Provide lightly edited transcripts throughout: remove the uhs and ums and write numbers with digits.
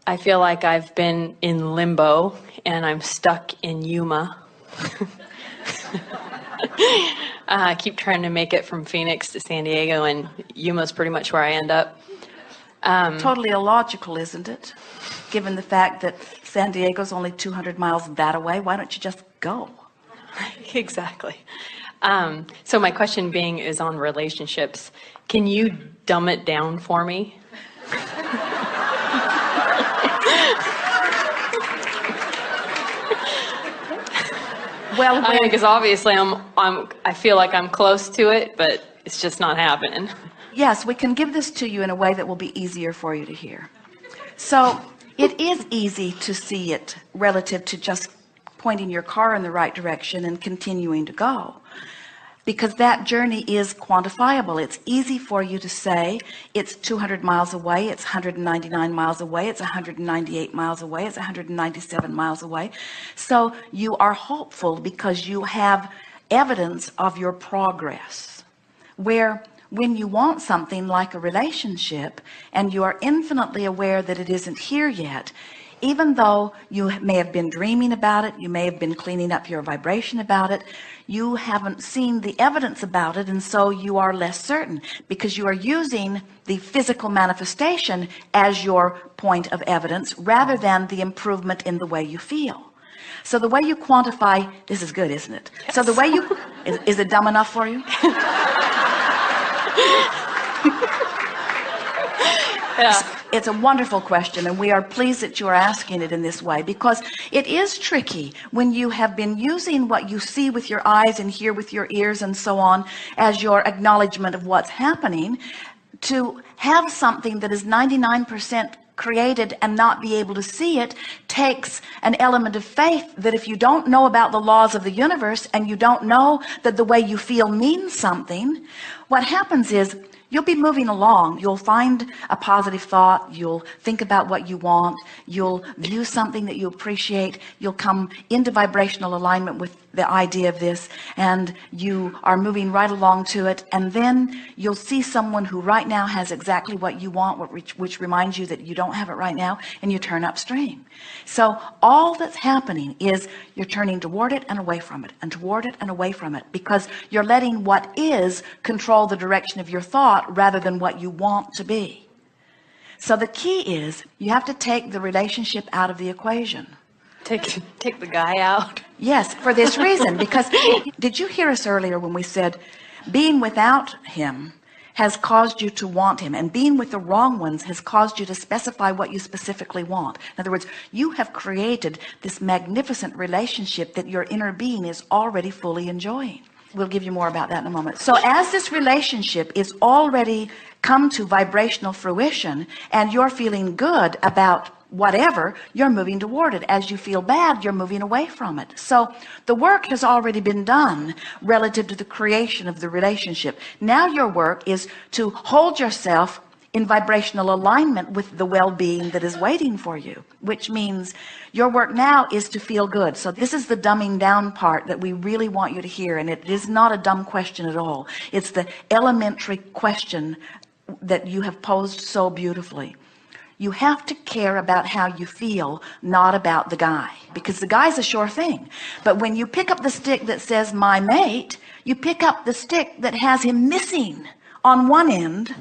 I feel like I've been in limbo and I'm stuck in Yuma. I keep trying to make it from Phoenix to San Diego, and Yuma's pretty much where I end up. Totally illogical, isn't it? Given the fact that San Diego's only 200 miles that away, why don't you just go? Exactly. So my question being is on relationships. Can you dumb it down for me? Well, because obviously I feel like I'm close to it, but it's just not happening. Yes, we can give this to you in a way that will be easier for you to hear. So it is easy to see it relative to just pointing your car in the right direction and continuing to go, because that journey is quantifiable. It's easy for you to say it's 200 miles away, it's 199 miles away, it's 198 miles away, it's 197 miles away. So you are hopeful because you have evidence of your progress. Where when you want something like a relationship and you are infinitely aware that it isn't here yet, even though you may have been dreaming about it, you may have been cleaning up your vibration about it, you haven't seen the evidence about it, and so you are less certain because you are using the physical manifestation as your point of evidence rather than the improvement in the way you feel. So the way you quantify, this is good, isn't it? Yes. So the way you, is it dumb enough for you? Yeah. It's a wonderful question, and we are pleased that you are asking it in this way, because it is tricky when you have been using what you see with your eyes and hear with your ears and so on as your acknowledgement of what's happening, to have something that is 99% created and not be able to see it takes an element of faith that if you don't know about the laws of the universe and you don't know that the way you feel means something, what happens is you'll be moving along. You'll find a positive thought. You'll think about what you want. You'll view something that you appreciate. You'll come into vibrational alignment with the idea of this, and you are moving right along to it. And then you'll see someone who right now has exactly what you want, which reminds you that you don't have it right now, and you turn upstream. So all that's happening is you're turning toward it and away from it, and toward it and away from it, because you're letting what is control the direction of your thought rather than what you want to be. So the key is you have to take the relationship out of the equation. Take the guy out. Yes, for this reason, because did you hear us earlier when we said being without him has caused you to want him, and being with the wrong ones has caused you to specify what you specifically want? In other words, you have created this magnificent relationship that your inner being is already fully enjoying. We'll give you more about that in a moment. So as this relationship is already come to vibrational fruition and you're feeling good about whatever, you're moving toward it. As you feel bad, you're moving away from it. So the work has already been done relative to the creation of the relationship. Now your work is to hold yourself in vibrational alignment with the well-being that is waiting for you, which means your work now is to feel good. So this is the dumbing down part that we really want you to hear, and it is not a dumb question at all. It's the elementary question that you have posed so beautifully. You have to care about how you feel, not about the guy, because the guy's a sure thing. But when you pick up the stick that says my mate, you pick up the stick that has him missing on one end,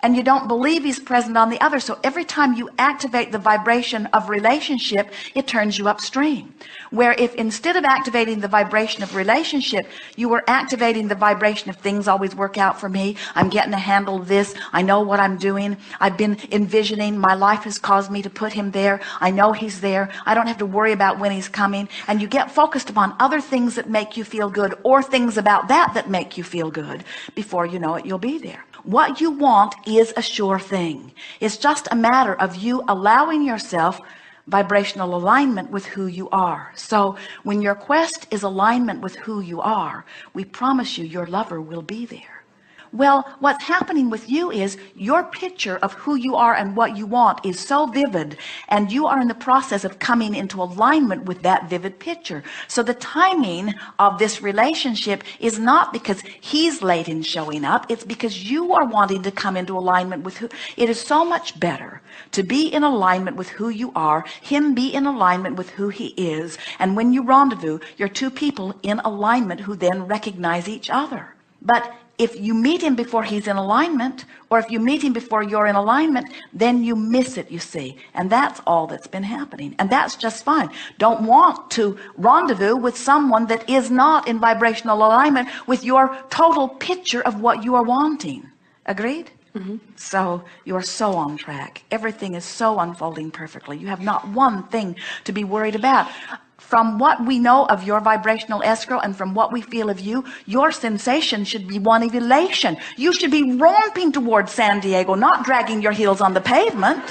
and you don't believe he's present on the other. So every time you activate the vibration of relationship, it turns you upstream. Where if instead of activating the vibration of relationship, you were activating the vibration of things always work out for me, I'm getting to handle this, I know what I'm doing, I've been envisioning, my life has caused me to put him there, I know he's there, I don't have to worry about when he's coming, and you get focused upon other things that make you feel good, or things about that make you feel good. Before you know it, you'll be there. What you want is a sure thing. It's just a matter of you allowing yourself vibrational alignment with who you are. So when your quest is alignment with who you are, we promise you your lover will be there. Well, what's happening with you is your picture of who you are and what you want is so vivid, and you are in the process of coming into alignment with that vivid picture. So the timing of this relationship is not because he's late in showing up. It's because you are wanting to come into alignment with who. It is so much better to be in alignment with who you are, him be in alignment with who he is. And when you rendezvous, you're two people in alignment who then recognize each other. But if you meet him before he's in alignment, or if you meet him before you're in alignment, then you miss it, you see. And that's all that's been happening. And that's just fine. Don't want to rendezvous with someone that is not in vibrational alignment with your total picture of what you are wanting. Agreed? Mm-hmm. So you are so on track. Everything is so unfolding perfectly. You have not one thing to be worried about. From what we know of your vibrational escrow and from what we feel of you, your sensation should be one of elation. You should be romping towards San Diego, not dragging your heels on the pavement.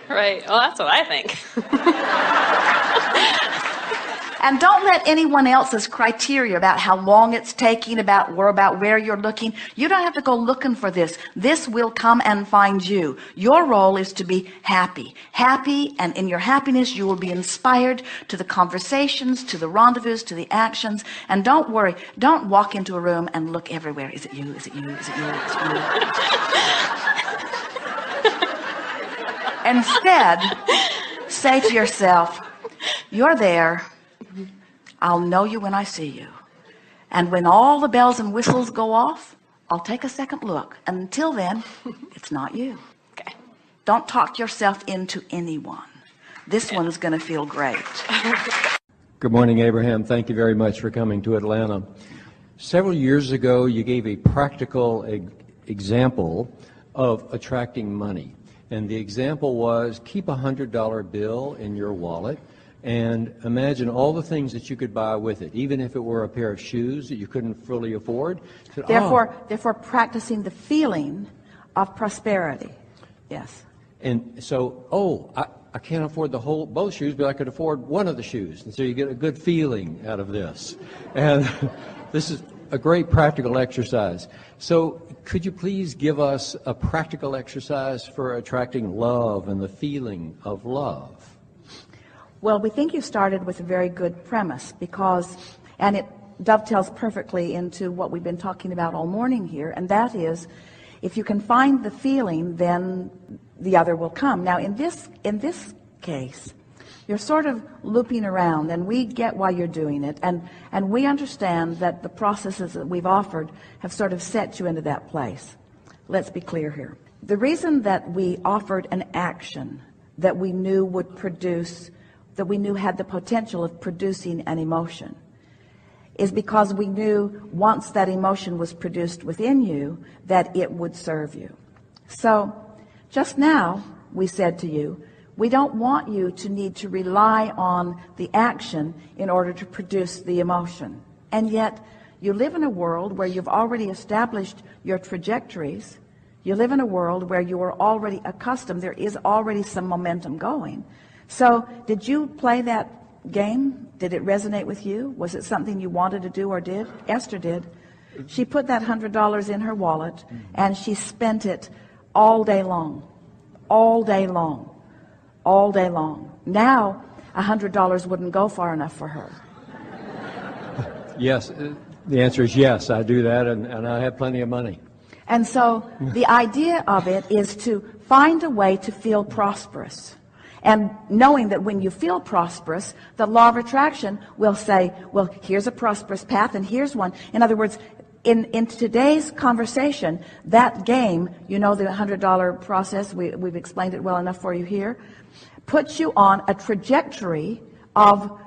Right. Well, that's what I think. And don't let anyone else's criteria about how long it's taking, about where you're looking. You don't have to go looking for this. This will come and find you. Your role is to be happy. Happy, and in your happiness, you will be inspired to the conversations, to the rendezvous, to the actions. And don't worry. Don't walk into a room and look everywhere. Is it you? Is it you? Is it you? Is it you? Instead, say to yourself, you're there. I'll know you when I see you. And when all the bells and whistles go off, I'll take a second look. And until then, it's not you. Okay. Don't talk yourself into anyone. This one's going to feel great. Good morning, Abraham. Thank you very much for coming to Atlanta. Several years ago, you gave a practical example of attracting money. And the example was keep a $100 bill in your wallet and imagine all the things that you could buy with it, even if it were a pair of shoes that you couldn't fully afford. Therefore, practicing the feeling of prosperity. Yes. And so, I can't afford both shoes, but I could afford one of the shoes. And so you get a good feeling out of this. And this is a great practical exercise. So could you please give us a practical exercise for attracting love and the feeling of love? Well, we think you started with a very good premise and it dovetails perfectly into what we've been talking about all morning here, and that is, if you can find the feeling, then the other will come. Now, in this case, you're sort of looping around, and we get why you're doing it, and we understand that the processes that we've offered have sort of set you into that place. Let's be clear here. The reason that we offered an action that we knew would produce, that we knew had the potential of producing an emotion, is because we knew once that emotion was produced within you that it would serve you. So just now we said to you, we don't want you to need to rely on the action in order to produce the emotion. And yet you live in a world where you've already established your trajectories. You live in a world where you are already accustomed. There is already some momentum going. So did you play that game? Did it resonate with you? Was it something you wanted to do or did? Esther did. She put that $100 in her wallet and she spent it all day long, all day long, all day long. Now $100 wouldn't go far enough for her. Yes, the answer is yes, I do that, and I have plenty of money. And so the idea of it is to find a way to feel prosperous. And knowing that when you feel prosperous, the law of attraction will say, well, here's a prosperous path and here's one. In other words, in today's conversation, that game, you know, the $100 process, we've explained it well enough for you here, puts you on a trajectory of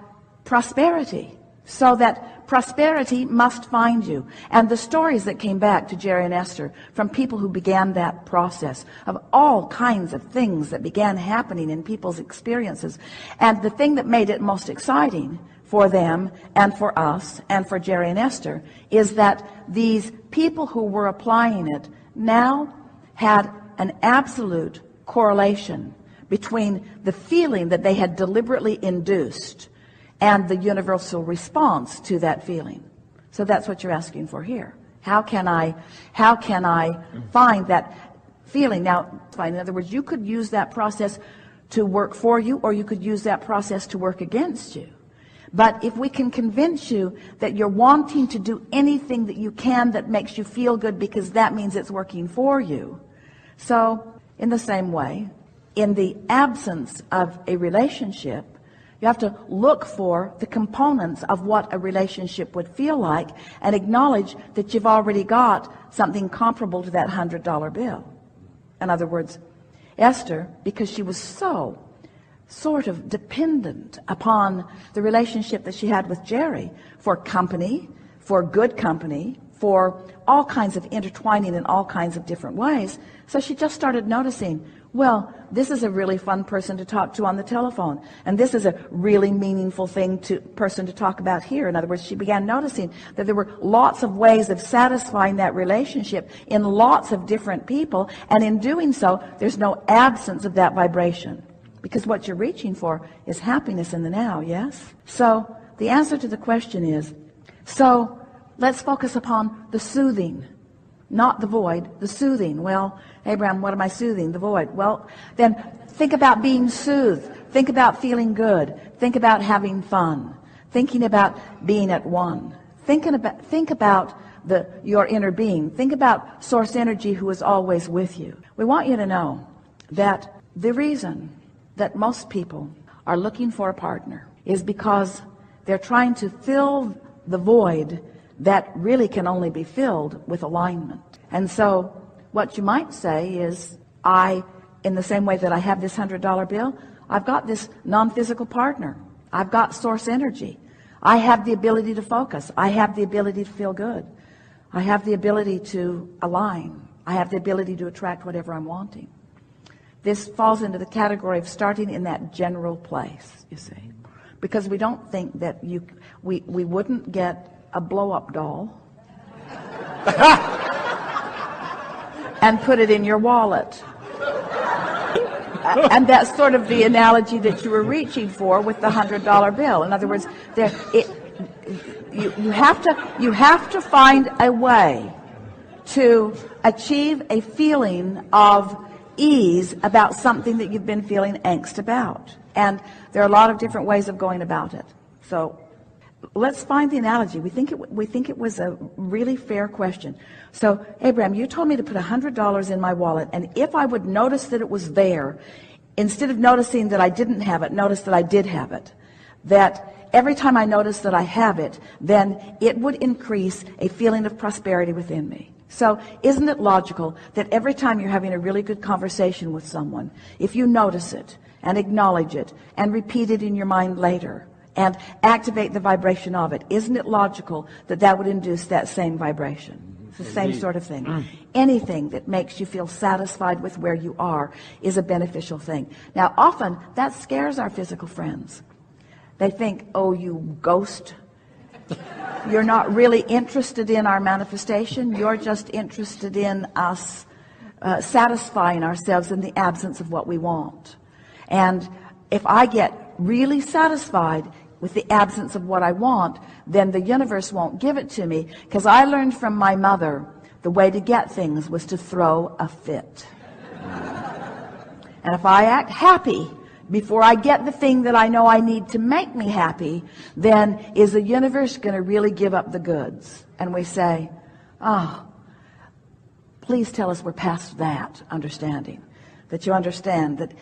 prosperity, so that prosperity must find you. And the stories that came back to Jerry and Esther from people who began that process of all kinds of things that began happening in people's experiences. And the thing that made it most exciting for them and for us and for Jerry and Esther is that these people who were applying it now had an absolute correlation between the feeling that they had deliberately induced and the universal response to that feeling. So that's what you're asking for here. How can I find that feeling? Now, in other words, you could use that process to work for you, or you could use that process to work against you. But if we can convince you that you're wanting to do anything that you can that makes you feel good, because that means it's working for you. So, in the same way, in the absence of a relationship, you have to look for the components of what a relationship would feel like and acknowledge that you've already got something comparable to that $100 bill. In other words, Esther, because she was so sort of dependent upon the relationship that she had with Jerry for company, for good company, for all kinds of intertwining in all kinds of different ways. So she just started noticing, well, this is a really fun person to talk to on the telephone, and this is a really meaningful person to talk about here. In other words, she began noticing that there were lots of ways of satisfying that relationship in lots of different people, and in doing so, there's no absence of that vibration, because what you're reaching for is happiness in the now, yes? So the answer to the question is, so let's focus upon the soothing, not the void, the soothing. Well, Abraham, what am I soothing? The void. Well, then think about being soothed. Think about feeling good. Think about having fun. Thinking about being at one. Think about your inner being. Think about source energy who is always with you. We want you to know that the reason that most people are looking for a partner is because they're trying to fill the void that really can only be filled with alignment. And so what you might say is, in the same way that I have this $100 bill, I've got this non-physical partner. I've got source energy. I have the ability to focus. I have the ability to feel good. I have the ability to align. I have the ability to attract whatever I'm wanting. This falls into the category of starting in that general place, you see. Because we don't think that we wouldn't get a blow-up doll and put it in your wallet. And that's sort of the analogy that you were reaching for with the $100 bill. In other words, you have to find a way to achieve a feeling of ease about something that you've been feeling angst about. And there are a lot of different ways of going about it. So let's find the analogy. We think it was a really fair question. So, Abraham, you told me to put $100 in my wallet, and if I would notice that it was there, instead of noticing that I didn't have it, notice that I did have it. That every time I notice that I have it, then it would increase a feeling of prosperity within me. So, isn't it logical that every time you're having a really good conversation with someone, if you notice it and acknowledge it and repeat it in your mind later, and activate the vibration of it, isn't it logical that that would induce that same vibration? It's the same sort of thing. Anything that makes you feel satisfied with where you are is a beneficial thing. Now, often that scares our physical friends. They think, oh, you ghost. You're not really interested in our manifestation. You're just interested in us satisfying ourselves in the absence of what we want. And if I get really satisfied with the absence of what I want, then the universe won't give it to me, because I learned from my mother the way to get things was to throw a fit. And if I act happy before I get the thing that I know I need to make me happy, then is the universe going to really give up the goods? And we say, oh, please tell us we're past that understanding. That you understand that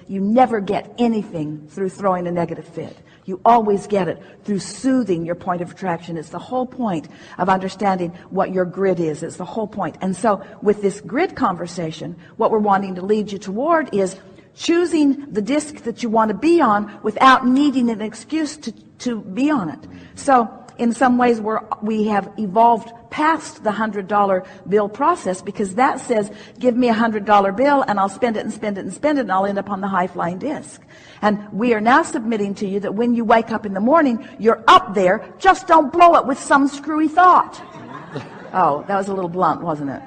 you never get anything through throwing a negative fit. You always get it through soothing your point of attraction. It's the whole point of understanding what your grid is. It's the whole point. And so with this grid conversation, what we're wanting to lead you toward is choosing the disc that you want to be on without needing an excuse to be on it. So in some ways we have evolved past the $100 bill process, because that says, give me a $100 bill and I'll spend it and spend it and spend it, and I'll end up on the high-flying disc. And we are now submitting to you that when you wake up in the morning, you're up there, just don't blow it with some screwy thought. Oh, that was a little blunt, wasn't it?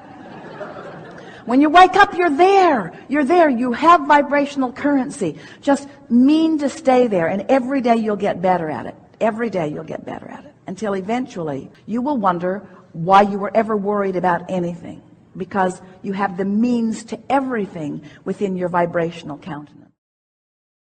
When you wake up, you're there. You're there. You have vibrational currency. Just mean to stay there, and every day you'll get better at it. Every day you'll get better at it. until eventually you will wonder why you were ever worried about anything, because you have the means to everything within your vibrational countenance.